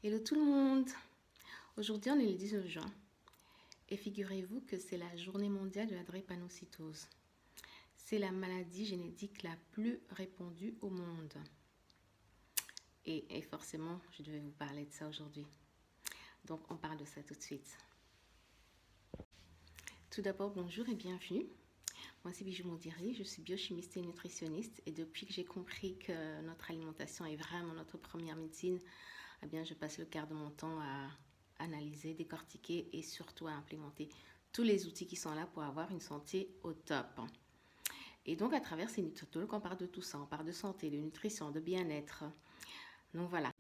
Hello tout le monde! Aujourd'hui on est le 19 juin et figurez-vous que c'est la journée mondiale de la drépanocytose. C'est la maladie génétique la plus répandue au monde. Et forcément je devais vous parler de ça aujourd'hui. Donc on parle de ça tout de suite. Tout d'abord bonjour et bienvenue. Moi c'est Bijou Modiri, je suis biochimiste et nutritionniste et depuis que j'ai compris que notre alimentation est vraiment notre première médecine, eh bien je passe le quart de mon temps à analyser, décortiquer et surtout à implémenter tous les outils qui sont là pour avoir une santé au top. Et donc à travers ces NutriTalks, on parle de tout ça, on parle de santé, de nutrition, de bien-être. Donc voilà.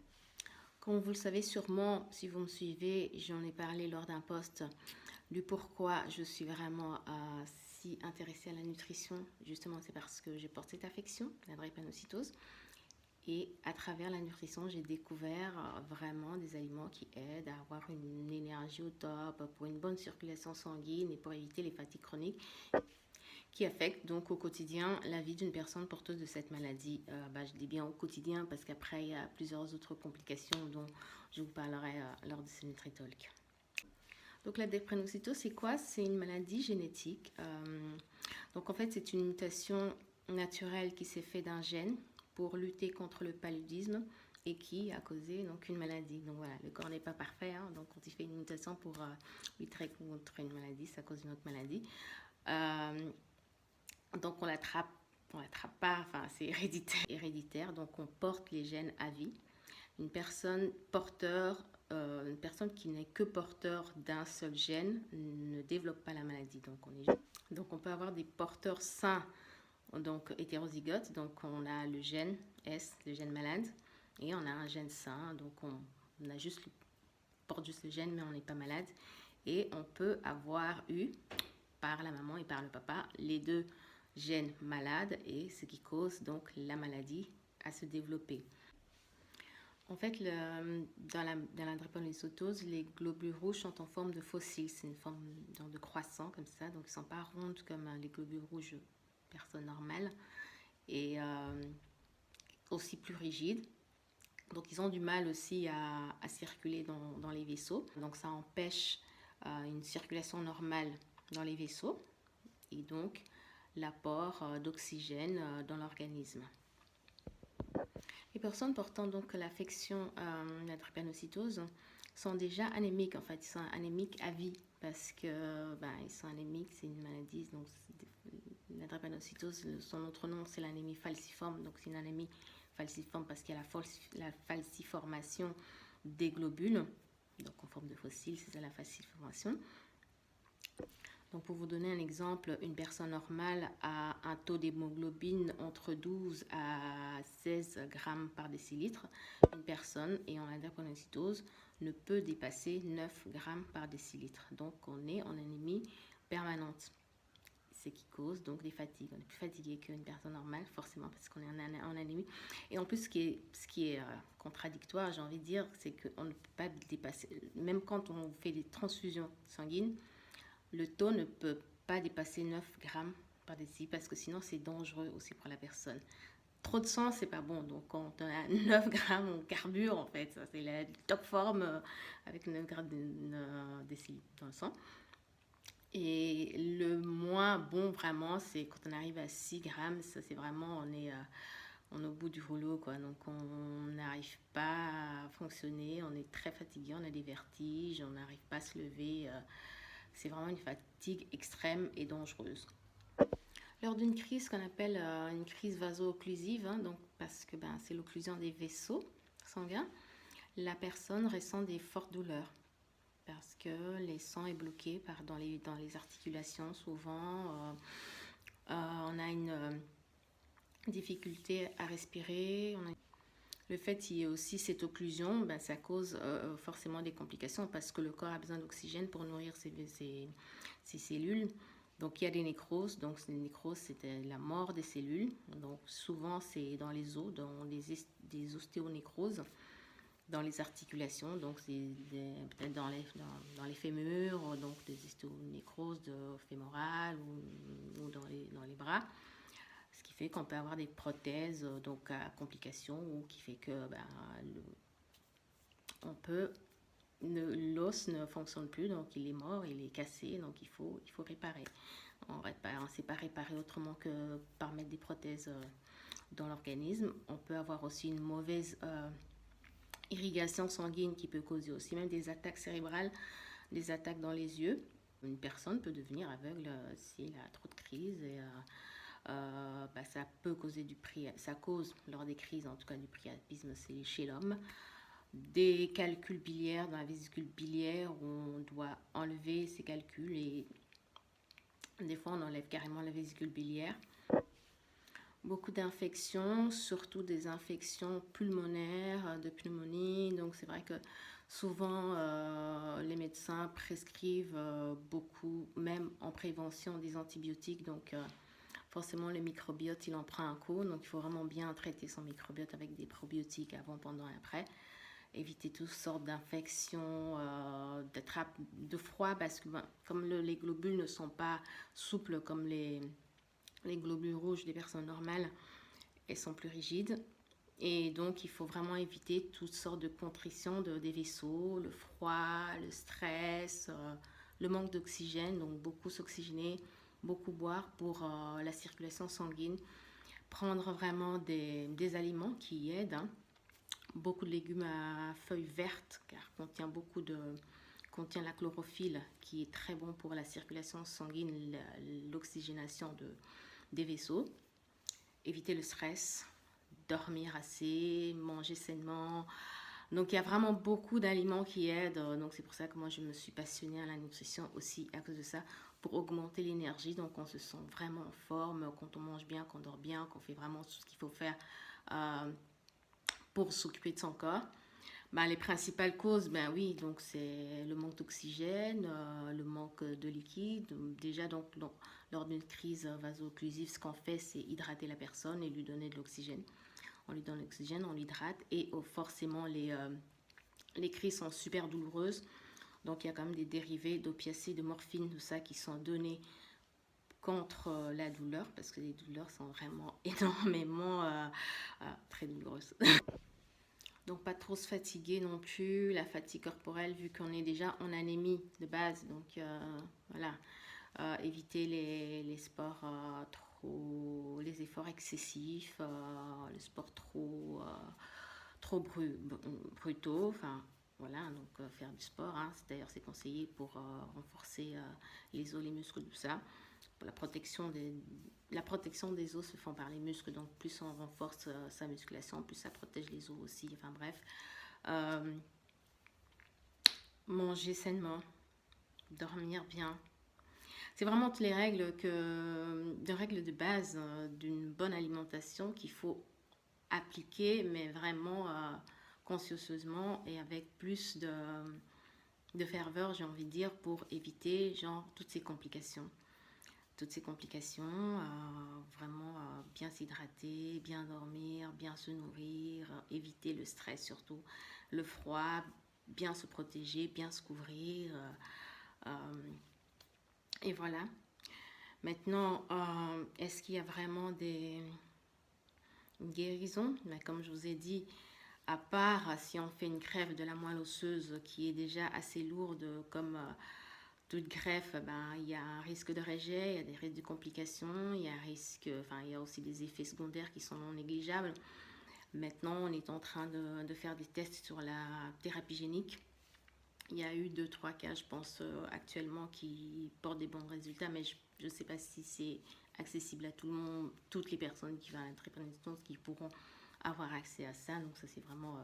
Comme vous le savez sûrement, si vous me suivez, j'en ai parlé lors d'un post du pourquoi je suis vraiment si intéressée à la nutrition. Justement, c'est parce que je porte cette affection, la drépanocytose. Et à travers la nutrition, j'ai découvert vraiment des aliments qui aident à avoir une énergie au top, pour une bonne circulation sanguine et pour éviter les fatigues chroniques qui affectent donc au quotidien la vie d'une personne porteuse de cette maladie. Je dis bien au quotidien parce qu'après, il y a plusieurs autres complications dont je vous parlerai lors de ce NutriTalk. Donc la drépanocytose, c'est quoi? C'est une maladie génétique. Donc en fait, c'est une mutation naturelle qui s'est faite d'un gène pour lutter contre le paludisme et qui a causé donc une maladie. Donc voilà, le corps n'est pas parfait, hein, donc quand il fait une mutation pour lutter contre une maladie, ça cause une autre maladie. Donc on l'attrape pas, enfin c'est héréditaire, donc on porte les gènes à vie. Une personne une personne qui n'est que porteur d'un seul gène ne développe pas la maladie. Donc on peut avoir des porteurs sains, donc hétérozygotes, donc on a le gène S, le gène malade, et on a un gène sain, donc on porte juste le gène mais on n'est pas malade. Et on peut avoir eu par la maman et par le papa les deux gènes malades et ce qui cause donc la maladie à se développer. En fait, dans la drépanocytose, les globules rouges sont en forme de fossiles. C'est une forme de croissant comme ça. Donc, ils ne sont pas ronds comme les globules rouges personnes normales. Et aussi plus rigides. Donc, ils ont du mal aussi à circuler dans les vaisseaux. Donc, ça empêche une circulation normale dans les vaisseaux. Et donc, l'apport d'oxygène dans l'organisme. Les personnes portant donc l'affection, la drépanocytose, sont déjà anémiques. En fait, ils sont anémiques à vie parce que ils sont anémiques, c'est une maladie. Donc, la drépanocytose, son autre nom, c'est l'anémie falciforme. Donc, c'est une anémie falciforme parce qu'il y a la falciformation des globules. Donc, en forme de fossiles, c'est ça la falciformation. Donc pour vous donner un exemple, une personne normale a un taux d'hémoglobine entre 12 à 16 grammes par décilitre. Une personne ayant la drépanocytose ne peut dépasser 9 grammes par décilitre. Donc on est en anémie permanente. Ce qui cause donc des fatigues. On est plus fatigué qu'une personne normale, forcément, parce qu'on est en anémie. Et en plus, ce qui est contradictoire, j'ai envie de dire, c'est qu'on ne peut pas dépasser, même quand on fait des transfusions sanguines, le taux ne peut pas dépasser 9 grammes par décilitre parce que sinon c'est dangereux aussi pour la personne. Trop de sang, c'est pas bon. Donc quand on a 9 grammes, on carbure en fait. Ça, c'est la top forme avec 9 grammes de décilitre dans le sang. Et le moins bon vraiment, c'est quand on arrive à 6 grammes. Ça, c'est vraiment, on est au bout du rouleau, quoi. Donc on n'arrive pas à fonctionner, on est très fatigué, on a des vertiges, on n'arrive pas à se lever. C'est vraiment une fatigue extrême et dangereuse. Lors d'une crise qu'on appelle une crise vaso-occlusive, hein, donc parce que c'est l'occlusion des vaisseaux sanguins, la personne ressent des fortes douleurs parce que le sang est bloqué dans les articulations. Souvent, on a une difficulté à respirer. Le fait qu'il y ait aussi cette occlusion, ça cause forcément des complications parce que le corps a besoin d'oxygène pour nourrir ses cellules. Donc il y a des nécroses. Donc les nécroses, c'est la mort des cellules. Donc souvent c'est dans les os, dans des ostéonécroses, dans les articulations. Donc c'est peut-être dans les fémurs, donc des ostéonécroses fémorales ou dans les bras. Ce qui fait qu'on peut avoir des prothèses donc à complications ou qui fait que l'os ne fonctionne plus, donc il est mort, il est cassé, donc il faut réparer. On sait pas réparer autrement que par mettre des prothèses dans l'organisme. On peut avoir aussi une mauvaise irrigation sanguine qui peut causer aussi même des attaques cérébrales, des attaques dans les yeux. Une personne peut devenir aveugle s'il a trop de crises et ça peut causer ça cause lors des crises en tout cas du priapisme chez l'homme. Des calculs biliaires dans la vésicule biliaire où on doit enlever ces calculs et des fois on enlève carrément la vésicule biliaire. Beaucoup d'infections, surtout des infections pulmonaires, de pneumonie. Donc c'est vrai que souvent les médecins prescrivent beaucoup, même en prévention, des antibiotiques. Donc forcément le microbiote il en prend un coup. Donc il faut vraiment bien traiter son microbiote avec des probiotiques avant, pendant et après. Éviter toutes sortes d'infections, d'attrapes de froid parce que comme les globules ne sont pas souples comme les globules rouges des personnes normales, elles sont plus rigides. Et donc, il faut vraiment éviter toutes sortes de contritions des vaisseaux, le froid, le stress, le manque d'oxygène. Donc, beaucoup s'oxygéner, beaucoup boire pour la circulation sanguine. Prendre vraiment des aliments qui aident. Beaucoup de légumes à feuilles vertes, car contient la chlorophylle, qui est très bon pour la circulation sanguine, l'oxygénation des vaisseaux. Éviter le stress, dormir assez, manger sainement. Donc il y a vraiment beaucoup d'aliments qui aident. Donc c'est pour ça que moi je me suis passionnée à la nutrition aussi à cause de ça, pour augmenter l'énergie. Donc on se sent vraiment en forme quand on mange bien, qu'on dort bien, qu'on fait vraiment tout ce qu'il faut faire pour s'occuper de son corps. Les principales causes, oui, donc c'est le manque d'oxygène, le manque de liquide. Déjà, donc, lors d'une crise vaso-occlusive, ce qu'on fait, c'est hydrater la personne et lui donner de l'oxygène. On lui donne l'oxygène, on l'hydrate et forcément, les crises sont super douloureuses. Donc, il y a quand même des dérivés d'opiacés, de morphine, tout ça, qui sont donnés contre la douleur, parce que les douleurs sont vraiment énormément très douloureuses. Donc pas trop se fatiguer non plus, la fatigue corporelle vu qu'on est déjà en anémie de base. Donc voilà, éviter les sports les efforts excessifs, le sport trop brutaux. Enfin voilà, donc faire du sport, hein. D'ailleurs c'est conseillé pour renforcer les os, les muscles, tout ça. Pour la protection des os se font par les muscles, donc plus on renforce sa musculation, plus ça protège les os aussi. Enfin bref, manger sainement, dormir bien. C'est vraiment toutes les règles de base d'une bonne alimentation qu'il faut appliquer, mais vraiment consciencieusement et avec plus de ferveur, j'ai envie de dire, pour éviter toutes ces complications. Vraiment bien s'hydrater, bien dormir, bien se nourrir, éviter le stress surtout, le froid, bien se protéger, bien se couvrir. Et voilà. Maintenant, est-ce qu'il y a vraiment une guérison? Comme je vous ai dit, à part si on fait une greffe de la moelle osseuse qui est déjà assez lourde comme... toute greffe, il y a un risque de rejet, il y a des risques de complications, il y a aussi des effets secondaires qui sont non négligeables. Maintenant, on est en train de faire des tests sur la thérapie génique. Il y a eu 2-3 cas, je pense, actuellement qui portent des bons résultats, mais je ne sais pas si c'est accessible à tout le monde, toutes les personnes qui vont à la thérapie qui pourront avoir accès à ça. Donc ça, c'est vraiment...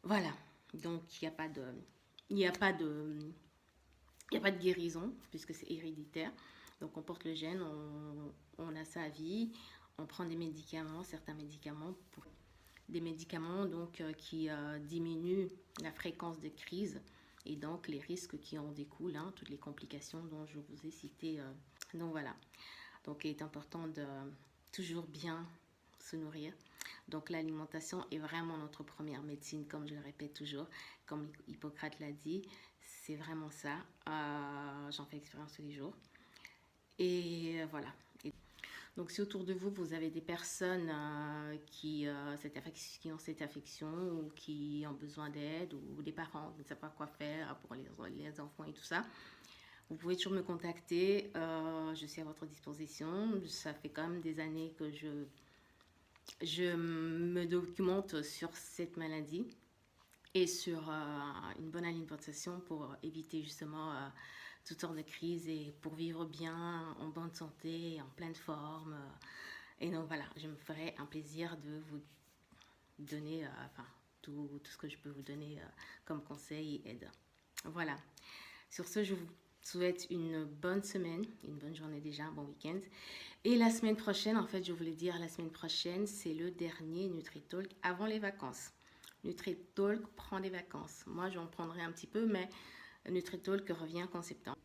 Voilà. Donc, il n'y a pas de guérison, puisque c'est héréditaire. Donc on porte le gène, on a ça à vie, on prend des médicaments, certains médicaments, qui diminuent la fréquence de crise et donc les risques qui en découlent, hein, toutes les complications dont je vous ai citées. Donc voilà. Donc il est important de toujours bien se nourrir. Donc l'alimentation est vraiment notre première médecine, comme je le répète toujours, comme Hippocrate l'a dit. C'est vraiment ça. J'en fais expérience tous les jours. Et voilà. Donc si autour de vous, vous avez des personnes qui ont cette affection ou qui ont besoin d'aide ou des parents qui ne savent pas quoi faire pour les enfants et tout ça, vous pouvez toujours me contacter. Je suis à votre disposition. Ça fait quand même des années que je me documente sur cette maladie et sur une bonne alimentation pour éviter justement toutes sortes de crises et pour vivre bien, en bonne santé, en pleine forme. Et donc voilà, je me ferai un plaisir de vous donner tout ce que je peux vous donner comme conseil et aide. Voilà. Sur ce, je vous souhaite une bonne semaine, une bonne journée déjà, un bon week-end. Et la semaine prochaine, en fait, je voulais dire, la semaine prochaine, c'est le dernier NutriTalk avant les vacances. NutriTalk prend des vacances. Moi, j'en prendrai un petit peu, mais NutriTalk revient qu'en septembre.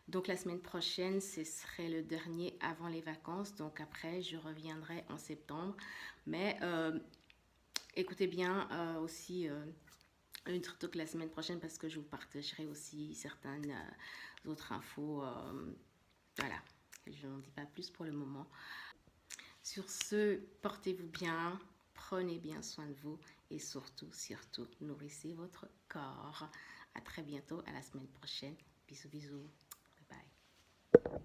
Donc la semaine prochaine, ce serait le dernier avant les vacances. Donc après, je reviendrai en septembre. Mais écoutez bien aussi NutriTalk la semaine prochaine parce que je vous partagerai aussi certaines autres infos. Voilà, je n'en dis pas plus pour le moment. Sur ce, portez-vous bien, prenez bien soin de vous et surtout, nourrissez votre corps. À très bientôt, à la semaine prochaine. Bisous, bisous. Bye bye.